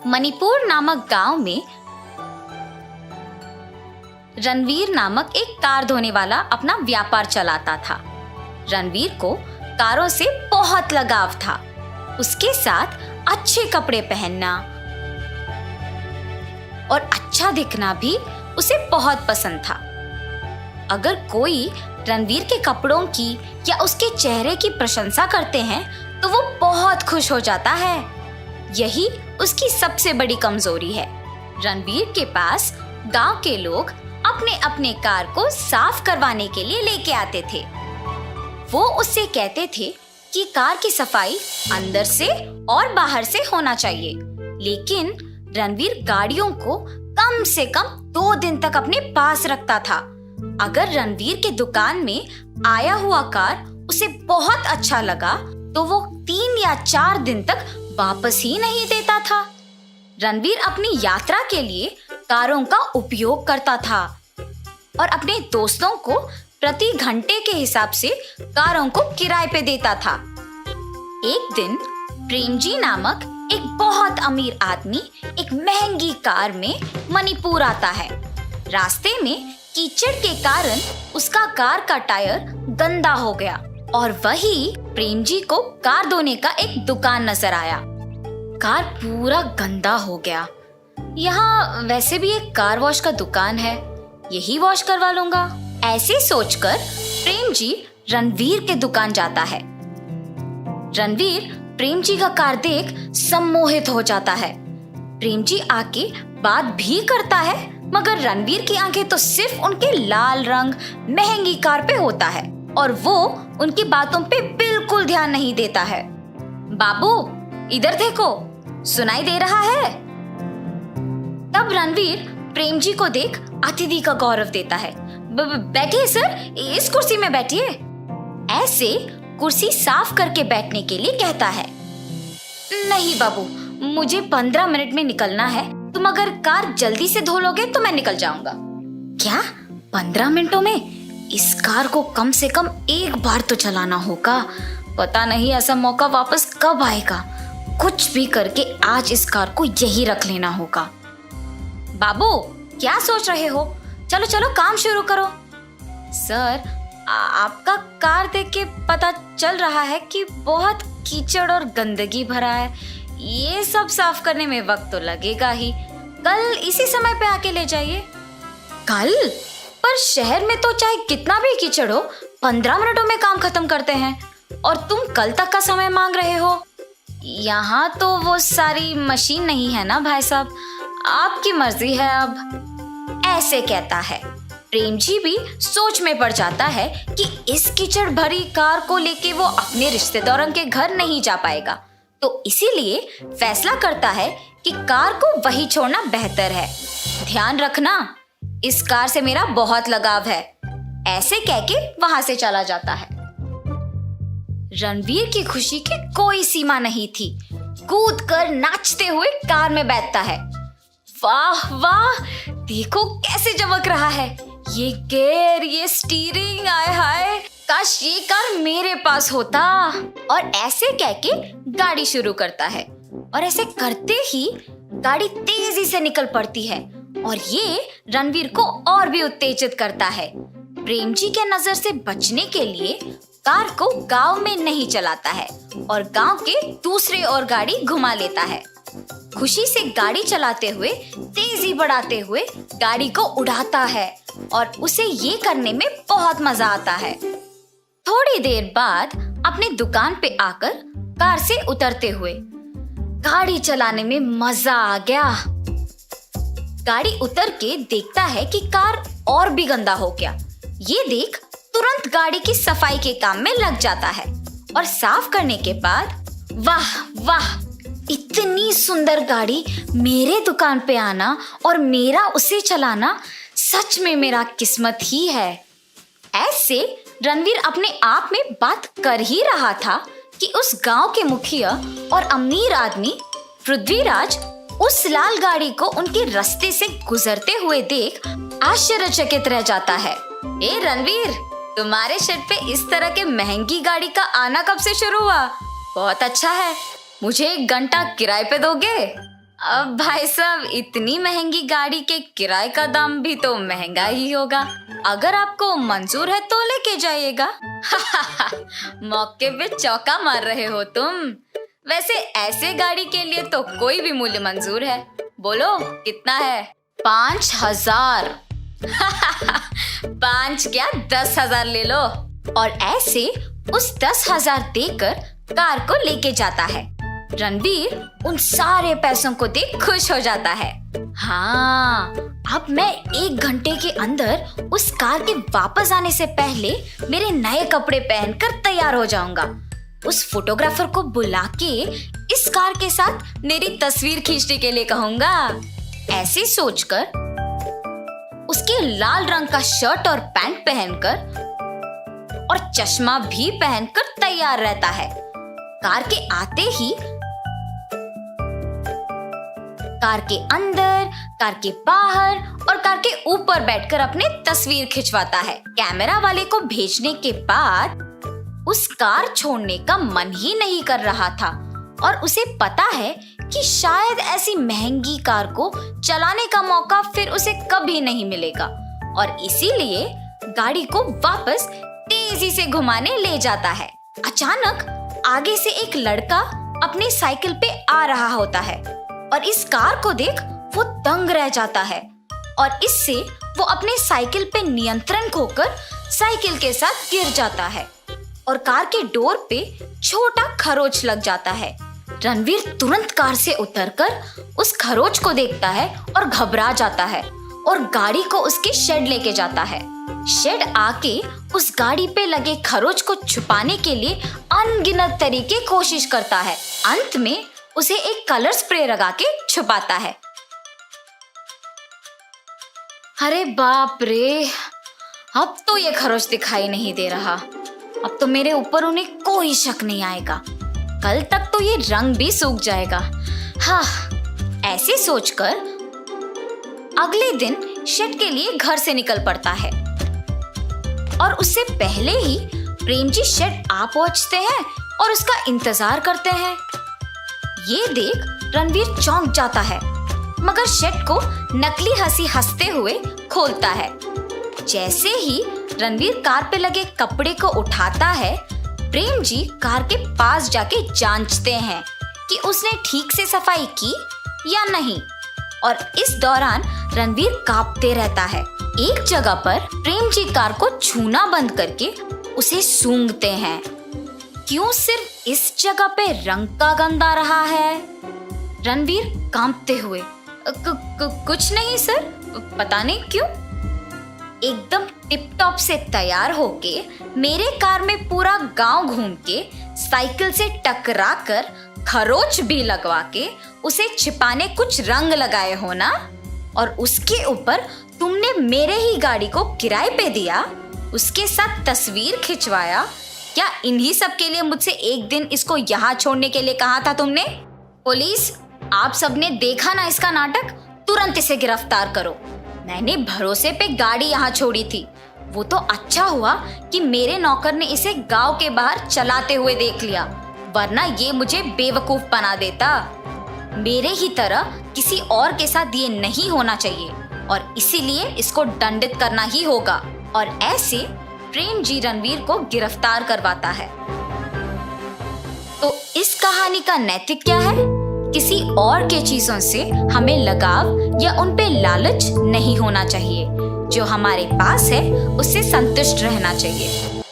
मणिपुर नामक गांव में रणवीर नामक एक कार धोने वाला अपना व्यापार चलाता था। रणवीर को कारों से बहुत लगाव था। उसके साथ अच्छे कपड़े पहनना और अच्छा दिखना भी उसे बहुत पसंद था। अगर कोई रणवीर के कपड़ों की या उसके चेहरे की प्रशंसा करते हैं तो वो बहुत खुश हो जाता है। यही उसकी सबसे बड़ी कमजोरी है। रणवीर के पास गांव के लोग अपने अपने कार को साफ करवाने के लिए लेके आते थे। वो उससे कहते थे कि कार की सफाई अंदर से और बाहर से होना चाहिए, लेकिन रणवीर गाड़ियों को कम से कम 2 दिन तक अपने पास रखता था। अगर रणवीर के दुकान में आया हुआ कार उसे बहुत अच्छा लगा तो वो 3 या 4 दिन तक वापस ही नहीं देता था। रणवीर अपनी यात्रा के लिए कारों का उपयोग करता था और अपने दोस्तों को प्रति घंटे के हिसाब से कारों को किराए पे देता था। एक दिन प्रेमजी नामक एक बहुत अमीर आदमी एक महंगी कार में मणिपुर आता है। रास्ते में कीचड़ के कारण उसका कार का टायर गंदा हो गया और वही प्रेमजी को कार धोने का एक दुकान नजर आया। कार पूरा गंदा हो गया। यहाँ वैसे भी एक कार वॉश का दुकान है, यही वॉश करवा लूंगा। ऐसे सोचकर प्रेमजी रणवीर के दुकान जाता है। रणवीर प्रेमजी का कार देख सम्मोहित हो जाता है। प्रेमजी आके बात भी करता है, मगर रणवीर की आंखें तो सिर्फ उनके लाल रंग महंगी कार पे होता है और वो उनकी बातों पे बिल्कुल ध्यान नहीं देता है। बाबू इधर देखो, सुनाई दे रहा है? तब रणवीर प्रेमजी को देख अतिथि का गौरव देता है। बैठिए सर, इस कुर्सी में बैठिए। ऐसे कुर्सी साफ करके बैठने के लिए कहता है। नहीं बाबू, मुझे 15 मिनट में निकलना है। तुम अगर कार जल्दी से धो लोगे तो मैं निकल जाऊंगा। क्या 15 मिनटों में? इस कार को कम से कम एक बार तो चलाना होगा। पता नहीं ऐसा मौका वापस कब आएगा। कुछ भी करके आज इस कार को यही रख लेना होगा। बाबू क्या सोच रहे हो? चलो चलो काम शुरू करो। सर, आपका कार देख के पता चल रहा है कि बहुत कीचड़ और गंदगी भरा है। ये सब साफ करने में वक्त तो लगेगा ही। कल इसी समय पे आके ले जाइए। कल? पर शहर में तो चाहे कितना भी कीचड़ हो 15 मिनटों में काम खत्म करते हैं और तुम कल तक का समय मांग रहे हो। यहाँ तो वो सारी मशीन नहीं है ना भाई साहब, आपकी मर्जी है अब। ऐसे कहता है। प्रेमजी भी सोच में पड़ जाता है कि इस कीचड़ भरी कार को लेके वो अपने रिश्तेदारों के घर नहीं जा पाएगा, तो इसीलिए फैसला करता है कि कार को वही छोड़ना बेहतर है। ध्यान रखना, इस कार से मेरा बहुत लगाव है। ऐसे कह के वहां से चला जाता है। रणवीर की खुशी की कोई सीमा नहीं थी। कूद कर नाचते हुए कार में बैठता है। वाह वाह, देखो कैसे चमक रहा है ये गियर, ये स्टीयरिंग। आय हाय, काश ये कार मेरे पास होता। और ऐसे कह के गाड़ी शुरू करता है और ऐसे करते ही गाड़ी तेजी से निकल पड़ती है और ये रणवीर को और भी उत्तेजित करता है। प्रेमजी के नजर से बचने के लिए कार को गांव में नहीं चलाता है और गांव के दूसरे ओर गाड़ी घुमा लेता है। खुशी से गाड़ी चलाते हुए, तेजी बढ़ाते हुए गाड़ी को उड़ाता है और उसे ये करने में बहुत मजा आता है। थोड़ी देर बाद अपनी दुकान पे आकर कार से उतरते हुए गाड़ी चलाने में मजा आ गया। गाड़ी उतर के देखता है कि कार और भी गंदा हो गया। ये देख तुरंत गाड़ी की सफाई के काम में लग जाता है और साफ करने के बाद वाह वाह, इतनी सुंदर गाड़ी मेरे दुकान पे आना और मेरा उसे चलाना सच में मेरा किस्मत ही है। ऐसे रणवीर अपने आप में बात कर ही रहा था कि उस गांव के मुखिया और अमीर आदमी पृथ्वीराज उस लाल गाड़ी को उनके रास्ते से गुजरते हुए देख आश्चर्यचकित रह जाता है। ए रणवीर, तुम्हारे शेड पे इस तरह के महंगी गाड़ी का आना कब से शुरू हुआ? बहुत अच्छा है। मुझे 1 घंटा किराए पे दोगे? अब भाई साहब, इतनी महंगी गाड़ी के किराए का दाम भी तो महंगा ही होगा। अगर आपको मंजूर है तो लेके जाइएगा। मौके पे चौका मार रहे हो तुम। वैसे ऐसे गाड़ी के लिए तो कोई भी मूल्य मंजूर है। बोलो कितना है? 5,000। 5 क्या 10,000 ले लो। और ऐसे उस 10,000 देकर कार को लेके जाता है। रणवीर उन सारे पैसों को देख खुश हो जाता है। हाँ, अब मैं 1 घंटे के अंदर उस कार के वापस आने से पहले मेरे नए कपड़े पहनकर तैयार हो जाऊंगा। उस फोटोग्राफर को बुला के इस कार के साथ मेरी तस्वीर खींचने के लिए कहूंगा। ऐसे सोचकर उसके लाल रंग का शर्ट और पैंट पहनकर और चश्मा भी पहनकर तैयार रहता है। कार के आते ही कार के अंदर, कार के बाहर और कार के ऊपर बैठकर अपनी तस्वीर खिंचवाता है। कैमरा वाले को भेजने के बाद उस कार छोड़ने का मन ही नहीं कर रहा था और उसे पता है कि शायद ऐसी महंगी कार को चलाने का मौका फिर उसे कभी नहीं मिलेगा और इसीलिए गाड़ी को वापस तेजी से घुमाने ले जाता है। अचानक आगे से एक लड़का अपनी साइकिल पे आ रहा होता है और इस कार को देख वो दंग रह जाता है और इससे वो अपने साइकिल पे नियंत्रण खोकर साइकिल के साथ गिर जाता है और कार के डोर पे छोटा खरोच लग जाता है। रणवीर तुरंत कार से उतरकर उस खरोच को देखता है और घबरा जाता है और गाड़ी को उसके शेड लेके जाता है। शेड आके उस गाड़ी पे लगे खरोच को छुपाने के लिए अनगिनत तरीके कोशिश करता है। अंत में उसे एक कलर स्प्रे लगा के छुपाता है। अरे बाप रे, अब तो ये खरोच दिखाई नहीं दे रहा। अब तो मेरे ऊपर उन्हें कोई शक नहीं आएगा। कल तक तो ये रंग भी सूख जाएगा। हाँ, ऐसे सोचकर अगले दिन शेड के लिए घर से निकल पड़ता है और उससे पहले ही प्रेम जी शेड आ पहुंचते हैं और उसका इंतजार करते हैं। ये देख रणवीर चौंक जाता है मगर शेड को नकली हंसी हंसते हुए खोलता है। जैसे ही रणवीर कार पे लगे कपड़े को उठाता है, प्रेम जी कार के पास जाके जांचते हैं कि उसने ठीक से सफाई की या नहीं और इस दौरान रणवीर कांपते रहता है। एक जगह पर प्रेम जी कार को छूना बंद करके उसे सूंघते हैं। क्यों सिर्फ इस जगह पे रंग का गंध आ रहा है? रणवीर कांपते हुए कुछ नहीं सर, पता नहीं क्यों। एकदम टिप टॉप से तैयार होके मेरे कार में पूरा गांव घूम के साइकिल से टकरा कर खरोच भी लगवा के उसे छिपाने कुछ रंग लगाए हो ना, और उसके ऊपर तुमने मेरे ही गाड़ी को किराए पे दिया, उसके साथ तस्वीर खिंचवाया। क्या इन्हीं सब के लिए मुझसे एक दिन इसको यहाँ छोड़ने के लिए कहा था तुमने? पुलिस, आप सबने देखा ना इसका नाटक, तुरंत इसे गिरफ्तार करो। मैंने भरोसे पे गाड़ी यहाँ छोड़ी थी। वो तो अच्छा हुआ कि मेरे नौकर ने इसे गांव के बाहर चलाते हुए देख लिया, वरना ये मुझे बेवकूफ बना देता। मेरे ही तरह किसी और के साथ ये नहीं होना चाहिए और इसीलिए इसको दंडित करना ही होगा। और ऐसे प्रेम जी रणवीर को गिरफ्तार करवाता है। तो इस कहानी का नैतिक क्या है? किसी और के चीजों से हमें लगाव या उन पे लालच नहीं होना चाहिए। जो हमारे पास है उससे संतुष्ट रहना चाहिए।